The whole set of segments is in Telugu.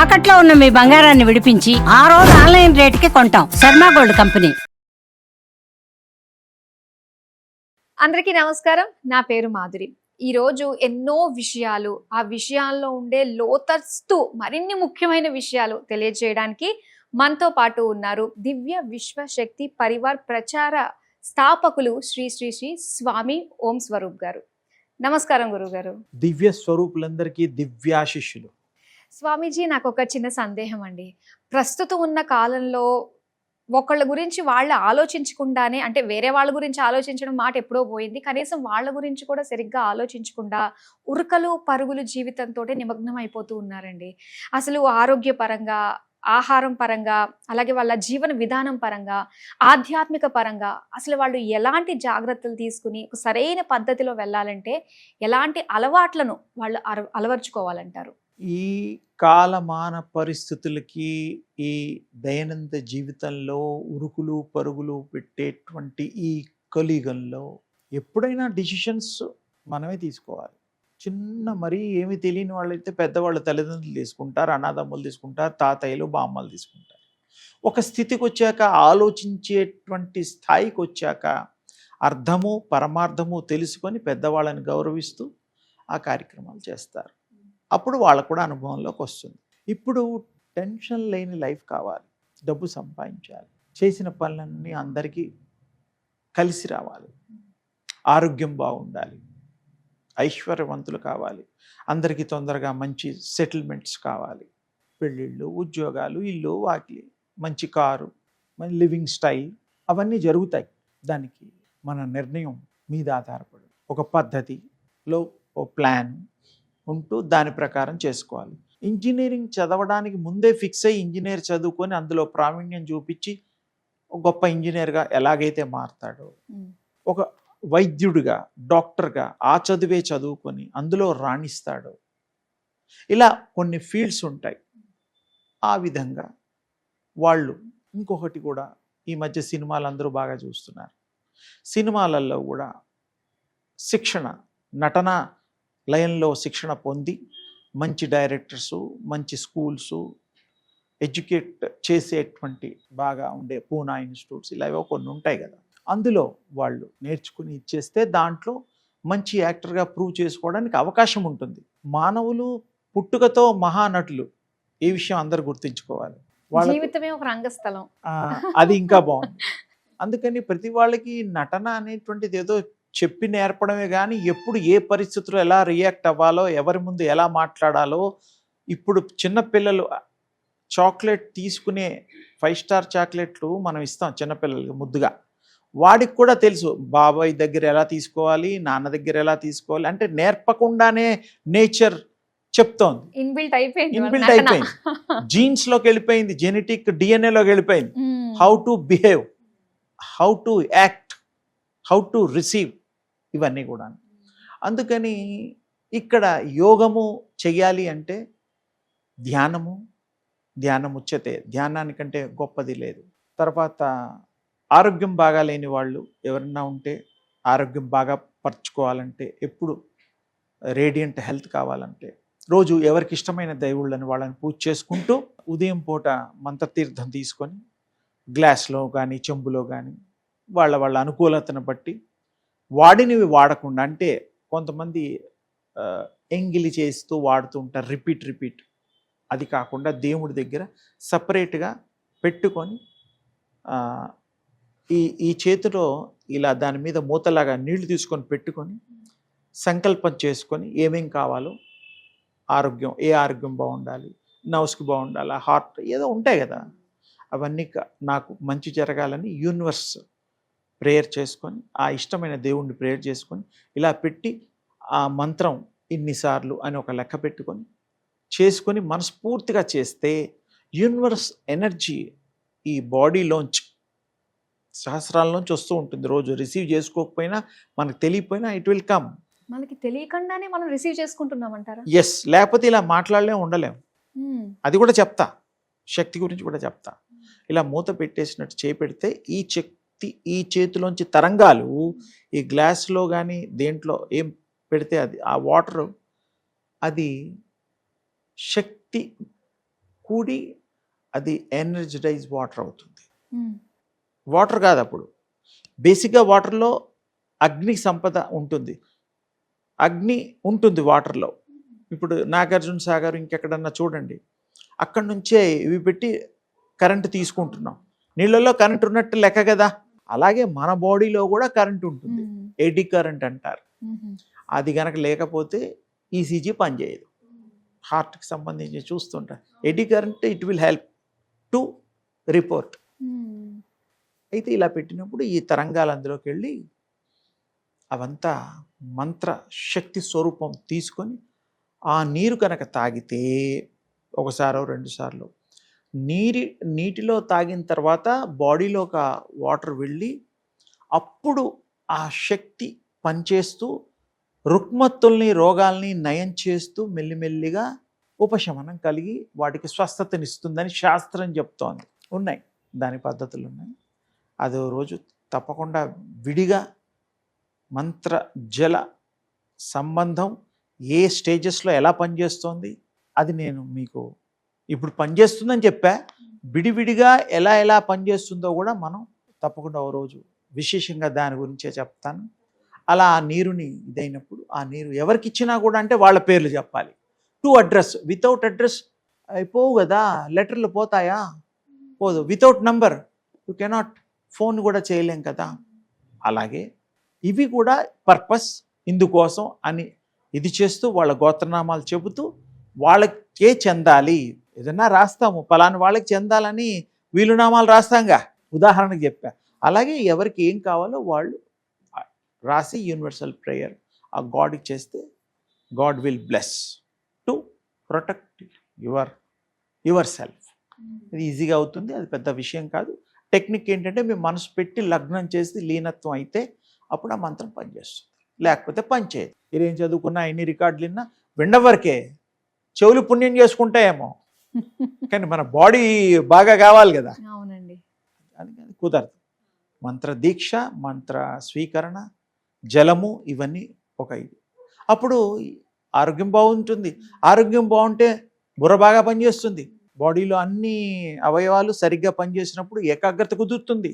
తాకట్లో ఉన్న మీ బంగారాన్ని విడిపించి ఆ రోజు ఆన్లైన్ రేటుకి కొంటాం. Sharma gold company. అందరికీ నమస్కారం. నా పేరు మాధురి. ఈరోజు ఎన్నో విషయాలు, ఆ విషయాల్లో ఉండే లోతస్తు మరిన్ని ముఖ్యమైన విషయాలు తెలియజేయడానికి మనతో పాటు ఉన్నారు దివ్య విశ్వశక్తి పరివార్ ప్రచార స్థాపకులు శ్రీ శ్రీ శ్రీ స్వామి ఓం స్వరూప్ గారు. నమస్కారం గురుగారు. దివ్య స్వరూపులందరికీ దివ్యాశిష్యులు. స్వామీజీ, నాకు ఒక చిన్న సందేహం అండి. ప్రస్తుతం ఉన్న కాలంలో ఒకళ్ళ గురించి వాళ్ళు ఆలోచించకుండానే, అంటే వేరే వాళ్ళ గురించి ఆలోచించడం మాట ఎప్పుడో పోయింది, కనీసం వాళ్ళ గురించి కూడా సరిగ్గా ఆలోచించకుండా ఉరుకలు పరుగులు జీవితంతో నిమగ్నం అయిపోతూ ఉన్నారండి. అసలు ఆరోగ్యపరంగా, ఆహారం పరంగా, అలాగే వాళ్ళ జీవన విధానం పరంగా, ఆధ్యాత్మిక పరంగా అసలు వాళ్ళు ఎలాంటి జాగ్రత్తలు తీసుకుని ఒక సరైన పద్ధతిలో వెళ్ళాలంటే ఎలాంటి అలవాట్లను వాళ్ళు అలవర్చుకోవాలంటారు? ఈ కాలమాన పరిస్థితులకి, ఈ దైనందిన జీవితంలో ఉరుకులు పరుగులు పెట్టేటువంటి ఈ కలియుగంలో ఎప్పుడైనా డిసిషన్స్ మనమే తీసుకోవాలి. చిన్న మరీ ఏమి తెలియని వాళ్ళైతే పెద్దవాళ్ళు తల్లిదండ్రులు తీసుకుంటారు, అన్నదమ్ములు తీసుకుంటారు, తాతయ్యలు బామ్మలు తీసుకుంటారు. ఒక స్థితికి వచ్చాక, ఆలోచించేటువంటి స్థాయికి వచ్చాక అర్థము పరమార్థము తెలుసుకొని పెద్దవాళ్ళని గౌరవిస్తూ ఆ కార్యక్రమాలు చేస్తారు. అప్పుడు వాళ్ళకు కూడా అనుభవంలోకి వస్తుంది. ఇప్పుడు టెన్షన్ లేని లైఫ్ కావాలి, డబ్బు సంపాదించాలి, చేసిన పనులన్నీ అందరికీ కలిసి రావాలి, ఆరోగ్యం బాగుండాలి, ఐశ్వర్యవంతులు కావాలి, అందరికీ తొందరగా మంచి సెటిల్మెంట్స్ కావాలి, పెళ్ళిళ్ళు, ఉద్యోగాలు, ఇల్లు, వాకిలి, మంచి కారు, మంచి లివింగ్ స్టైల్ అవన్నీ జరుగుతాయి. దానికి మన నిర్ణయం మీద ఆధారపడి ఒక పద్ధతిలో ఓ ప్లాన్ ఉంటూ దాని ప్రకారం చేసుకోవాలి. ఇంజనీరింగ్ చదవడానికి ముందే ఫిక్స్ అయ్యి ఇంజనీర్ చదువుకొని అందులో ప్రావీణ్యం చూపించి గొప్ప ఇంజనీర్గా ఎలాగైతే మారతాడో, ఒక వైద్యుడిగా, డాక్టర్గా ఆ చదువే చదువుకొని అందులో రాణిస్తాడో, ఇలా కొన్ని ఫీల్డ్స్ ఉంటాయి. ఆ విధంగా వాళ్ళు ఇంకొకటి కూడా ఈ మధ్య సినిమాలు అందరూ బాగా చూస్తున్నారు. సినిమాలలో కూడా శిక్షణ, నటన లయంలో శిక్షణ పొంది మంచి డైరెక్టర్సు, మంచి స్కూల్సు, ఎడ్యుకేట్ చేసేటువంటి బాగా ఉండే పూనా ఇన్స్టిట్యూట్స్ ఇలా ఏవో కొన్ని ఉంటాయి కదా, అందులో వాళ్ళు నేర్చుకుని ఇచ్చేస్తే దాంట్లో మంచి యాక్టర్గా ప్రూవ్ చేసుకోవడానికి అవకాశం ఉంటుంది. మానవులు పుట్టుకతో మహానటులు, ఈ విషయం అందరూ గుర్తుంచుకోవాలి. వాళ్ళ జీవితమే ఒక రంగస్థలం, అది ఇంకా బాగుంది. అందుకని ప్రతి వాళ్ళకి నటన అనేటువంటిది ఏదో చెప్పి నేర్పడమే కానీ ఎప్పుడు ఏ పరిస్థితుల్లో ఎలా రియాక్ట్ అవ్వాలో, ఎవరి ముందు ఎలా మాట్లాడాలో. ఇప్పుడు చిన్నపిల్లలు చాక్లెట్ తీసుకునే 5 స్టార్ చాక్లెట్లు మనం ఇస్తాం చిన్నపిల్లలకి ముద్దుగా, వాడికి కూడా తెలుసు బాబాయ్ దగ్గర ఎలా తీసుకోవాలి, నాన్న దగ్గర ఎలా తీసుకోవాలి, అంటే నేర్పకుండానే నేచర్ చెప్తోంది. ఇన్బిల్ట్ అయిపోయింది, జీన్స్లోకి వెళ్ళిపోయింది, జెనెటిక్ డిఎన్ఏలోకి వెళ్ళిపోయింది. How to behave, how to act, how to receive, ఇవన్నీ కూడా. అందుకని ఇక్కడ యోగము చెయ్యాలి అంటే ధ్యానం ఉచ్యతే, ధ్యానానికంటే గొప్పది లేదు. తర్వాత ఆరోగ్యం బాగా లేని వాళ్ళు ఎవరన్నా ఉంటే, ఆరోగ్యం బాగా పరచుకోవాలంటే, ఎప్పుడు రేడియంట్ హెల్త్ కావాలంటే రోజు ఎవరికి ఇష్టమైన దేవుళ్ళని వాళ్ళని పూజ చేసుకుంటూ ఉదయం పూట మంత్రతీర్థం తీసుకొని గ్లాస్లో కానీ చెంబులో కానీ వాళ్ళ అనుకూలతను బట్టి వాడినవి వాడకుండా, అంటే కొంతమంది ఎంగిలి చేస్తూ వాడుతూ ఉంటారు, రిపీట్, అది కాకుండా దేవుడి దగ్గర సపరేట్గా పెట్టుకొని ఈ చేతిలో ఇలా దాని మీద మూతలాగా నీళ్లు తీసుకొని పెట్టుకొని సంకల్పం చేసుకొని ఏమేం కావాలో, ఆరోగ్యం, ఏ ఆరోగ్యం బాగుండాలి, నర్వ్స్కి బాగుండాలి, హార్ట్ ఏదో ఉంటాయి కదా, అవన్నీ నాకు మంచి జరగాలని యూనివర్స్ ప్రేయర్ చేసుకొని, ఆ ఇష్టమైన దేవుణ్ణి ప్రేయర్ చేసుకొని ఇలా పెట్టి ఆ మంత్రం ఇన్నిసార్లు అని ఒక లెక్క పెట్టుకొని చేసుకొని మనస్ఫూర్తిగా చేస్తే యూనివర్స్ ఎనర్జీ ఈ బాడీలోంచి, సహస్రాల్లోంచి వస్తూ ఉంటుంది. రోజు రిసీవ్ చేసుకోకపోయినా, మనకు తెలియకపోయినా ఇట్ విల్ కమ్. మనకి తెలియకుండానే మనం రిసీవ్ చేసుకుంటున్నామంటారా? ఎస్, లేకపోతే ఇలా ఉండలేం. అది కూడా చెప్తా, శక్తి గురించి కూడా చెప్తా. ఇలా మూత పెట్టేసినట్టు చేపెడితే ఈ చేతిలోంచి తరంగాలు ఈ గ్లాస్లో కానీ దేంట్లో ఏం పెడితే అది ఆ వాటర్, అది శక్తి కూడి అది ఎనర్జటైజ్ వాటర్ అవుతుంది. ఉమ్, వాటర్ కాదు అప్పుడు, బేసిక్గా వాటర్లో అగ్ని సంపద ఉంటుంది, అగ్ని ఉంటుంది వాటర్లో. ఇప్పుడు నాగార్జున సాగర్ ఇంకెక్కడన్నా చూడండి, అక్కడి నుంచే ఇవి పెట్టి కరెంటు తీసుకుంటున్నాం. నీళ్ళల్లో కరెంట్ ఉన్నట్టు లెక్క కదా. అలాగే మన బాడీలో కూడా కరెంట్ ఉంటుంది, ఉమ్, ఎడి కరెంట్ అంటారు. ఉమ్, అది కనుక లేకపోతే ఈసీజీ పనిచేయదు. హార్ట్కి సంబంధించి చూస్తుంటారు eddy current, it will help to report. Um, అయితే ఇలా పెట్టినప్పుడు ఈ తరంగాలు అందులోకి వెళ్ళి అవంతా మంత్ర శక్తి స్వరూపం తీసుకొని ఆ నీరు కనుక తాగితే ఒకసారో 2 సార్లు నీటిలో తాగిన తర్వాత బాడీలోకి ఆ వాటర్ వెళ్ళి అప్పుడు ఆ శక్తి పనిచేస్తూ రుగ్మతుల్ని రోగాల్ని నయం చేస్తూ మెల్లిమెల్లిగా ఉపశమనం కలిగి వాటికి స్వస్థతనిస్తుందని శాస్త్రం చెప్తోంది. ఉన్నాయి దాని పద్ధతులు ఉన్నాయి. అదో రోజు తప్పకుండా విడిగా మంత్ర జల సంబంధం ఏ స్టేజెస్లో ఎలా పనిచేస్తోంది అది నేను మీకు ఇప్పుడు పనిచేస్తుందని చెప్పా. విడివిడిగా ఎలా పనిచేస్తుందో కూడా మనం తప్పకుండా ఓ రోజు విశేషంగా దాని గురించే చెప్తాను. అలా ఆ నీరుని ఇదైనప్పుడు ఆ నీరు ఎవరికి ఇచ్చినా కూడా అంటే వాళ్ళ పేర్లు చెప్పాలి. టు అడ్రస్, వితౌట్ అడ్రస్ అయిపోవు కదా, లెటర్లు పోతాయా, పోదు. Without number you cannot, phone కూడా చేయలేం కదా. అలాగే ఇవి కూడా పర్పస్ ఇందుకోసం అని ఇది చేస్తూ వాళ్ళ గోత్రనామాలు చెబుతూ వాళ్ళకే చెందాలి. ఏదన్నా రాస్తాము పలానా వాళ్ళకి చెందాలని వీలునామాలు రాస్తాంగా, ఉదాహరణకు చెప్పా. అలాగే ఎవరికి ఏం కావాలో వాళ్ళు రాసి యూనివర్సల్ ప్రేయర్ ఆ గాడ్కి చేస్తే God will bless to protect your self. ఇది ఈజీగా అవుతుంది, అది పెద్ద విషయం కాదు. టెక్నిక్ ఏంటంటే మీ మనసు పెట్టి లగ్నం చేసి లీనత్వం అయితే అప్పుడు ఆ మంత్రం పనిచేస్తుంది, లేకపోతే పనిచేయదు. మీరేం చదువుకున్నా ఎన్ని రికార్డులు విన్నా విన్నవరకే, చెవులు పుణ్యం చేసుకుంటాయేమో కానీ మన బాడీ బాగా కావాలి కదా, అవునండి. అని కుదరదు. మంత్ర దీక్ష, మంత్ర స్వీకరణ, జలము ఇవన్నీ ఒక ఇది. అప్పుడు ఆరోగ్యం బాగుంటుంది. ఆరోగ్యం బాగుంటే బుర్ర బాగా పనిచేస్తుంది. బాడీలో అన్ని అవయవాలు సరిగ్గా పనిచేసినప్పుడు ఏకాగ్రత కుదురుతుంది,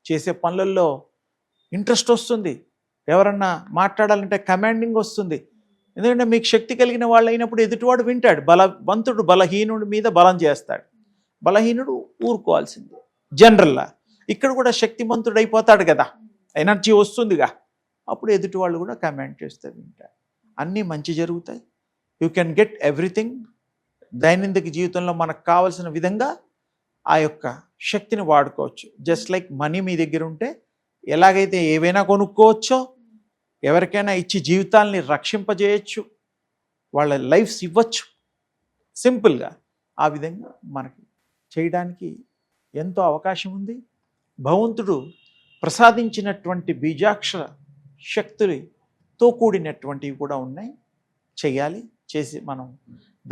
చేసే పనులలో ఇంట్రెస్ట్ వస్తుంది, ఎవరన్నా మాట్లాడాలంటే కమాండింగ్ వస్తుంది. ఎందుకంటే మీకు శక్తి కలిగిన వాళ్ళు అయినప్పుడు ఎదుటివాడు వింటాడు. బలవంతుడు బలహీనుడి మీద బలం చేస్తాడు, బలహీనుడు ఊరుకోవాల్సిందే జనరల్లా. ఇక్కడ కూడా శక్తిమంతుడు అయిపోతాడు కదా, ఎనర్జీ వస్తుందిగా, అప్పుడు ఎదుటి వాళ్ళు కూడా కమాండ్ చేస్తే వింటారు. అన్నీ మంచి జరుగుతాయి. You can get everything. దైనందిక జీవితంలో మనకు కావలసిన విధంగా ఆ యొక్క శక్తిని వాడుకోవచ్చు. జస్ట్ లైక్ మనీ మీ దగ్గర ఉంటే ఎలాగైతే ఏవైనా కొనుక్కోవచ్చో, ఎవరికైనా ఇచ్చి జీవితాల్ని రక్షింపజేయచ్చు, వాళ్ళ లైఫ్స్ ఇవ్వచ్చు సింపుల్గా. ఆ విధంగా మనకి చేయడానికి ఎంతో అవకాశం ఉంది. భగవంతుడు ప్రసాదించినటువంటి బీజాక్షర శక్తులతో కూడినటువంటివి కూడా ఉన్నాయి. చెయ్యాలి, చేసి మనం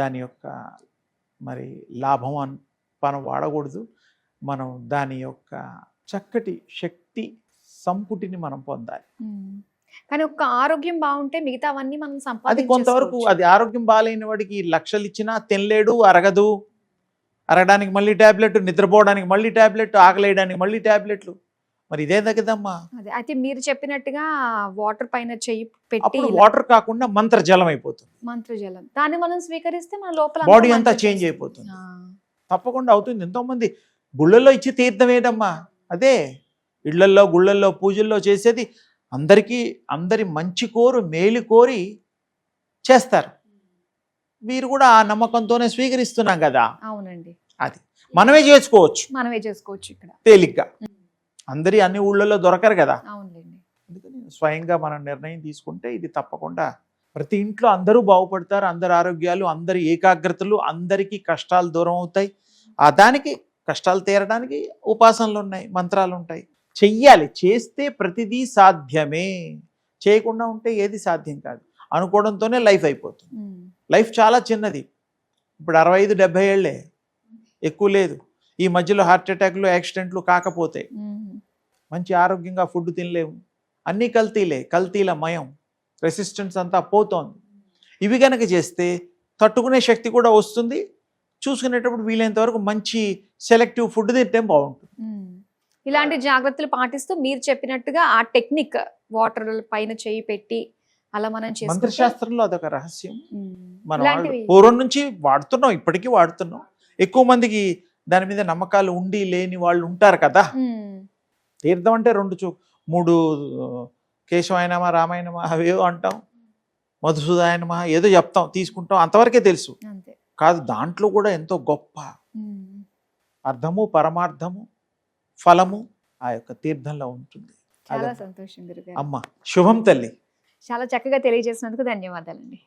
దాని యొక్క మరి లాభం మనం వాడకూడదు. మనం దాని యొక్క చక్కటి శక్తి సంపుటిని మనం పొందాలి. కానీ ఒక్క ఆరోగ్యం బాగుంటే మిగతావన్నీ మనం అది కొంతవరకు, అది ఆరోగ్యం బాగాలేని వాడికి లక్షలు ఇచ్చినా తినలేడు, అరగదు. అరగడానికి మళ్ళీ ట్యాబ్లెట్, నిద్రపోవడానికి మళ్ళీ ట్యాబ్లెట్, ఆకలేయడానికి మళ్ళీ ట్యాబ్లెట్లు. మరి ఇదే తగ్గదమ్మా. అదే అయితే మీరు చెప్పినట్టుగా వాటర్ పైన చెయ్యి పెట్టి అప్పుడు వాటర్ కాకుండా మంత్ర జలం అయిపోతుంది, మంత్రజలం, దాన్ని మనం స్వీకరిస్తే మన లోపల బాడీ అంతా చేంజ్ అయిపోతుంది. తప్పకుండా అవుతుంది. ఎంతోమంది గుళ్ళల్లో ఇచ్చి తీర్థం ఏంటమ్మా, అదే ఇళ్లల్లో గుళ్ళల్లో పూజల్లో చేసేది అందరి మంచి కోరు మేలు కోరి చేస్తారు. మీరు కూడా ఆ నమ్మకంతోనే స్వీకరిస్తున్నాం కదా. అవునండి, అది మనమే చేసుకోవచ్చు ఇక్కడ తేలిగ్గా. అందరి అన్ని ఊళ్ళల్లో దొరకరు కదా. అవునండి. అందుకని స్వయంగా మనం నిర్ణయం తీసుకుంటే ఇది తప్పకుండా ప్రతి ఇంట్లో అందరూ బాగుపడతారు. అందరి ఆరోగ్యాలు, అందరి ఏకాగ్రతలు, అందరికీ కష్టాలు దూరం అవుతాయి. దానికి కష్టాలు తీరడానికి ఉపాసనలు ఉన్నాయి, మంత్రాలు ఉంటాయి. చెయ్యాలి, చేస్తే ప్రతిదీ సాధ్యమే. చేయకుండా ఉంటే ఏది సాధ్యం కాదు. అనుకోవడంతోనే లైఫ్ అయిపోతుంది. లైఫ్ చాలా చిన్నది. ఇప్పుడు 65-70 ఏళ్లే, ఎక్కువ లేదు. ఈ మధ్యలో హార్ట్ అటాక్లు, యాక్సిడెంట్లు కాకపోతే మంచి ఆరోగ్యంగా ఫుడ్ తినలేము. అన్నీ కల్తీల మయం, రెసిస్టెన్స్ అంతా పోతోంది. ఇవి కనుక చేస్తే తట్టుకునే శక్తి కూడా వస్తుంది, చూసుకునేటప్పుడు వీలైనంత వరకు మంచి సెలెక్టివ్ ఫుడ్ తింటే బాగుంటుంది. ఇలాంటి జాగ్రత్తలు పాటిస్తూ మీరు చెప్పినట్టుగా ఆ టెక్నిక్ వాటర్ పైన చేయి పెట్టి అలా మనం చేసుకుంటే మంత్రశాస్త్రంలో అదొక రహస్యం. మనం ఇలాంటివి పూర్వం నుంచి వాడుతున్నాం, ఇప్పటికీ వాడుతున్నాం. ఎక్కువ మందికి దాని మీద నమ్మకాలు ఉండి లేని వాళ్ళు ఉంటారు కదా. తీర్థం అంటే 3 కేశవాయనమా రామాయణమా అవేవో అంటాం, మధుసూదాయనమా ఏదో చెప్తాం, తీసుకుంటాం, అంతవరకే తెలుసు. అంతే. కాదు, దాంట్లో కూడా ఎంతో గొప్ప అర్థము, పరమార్థము, ఫలము ఆ యొక్క తీర్థంలో ఉంటుంది. చాలా సంతోషం గురుగారు. అమ్మ శుభం తల్లి. చాలా చక్కగా తెలియజేసినందుకు ధన్యవాదాలండి.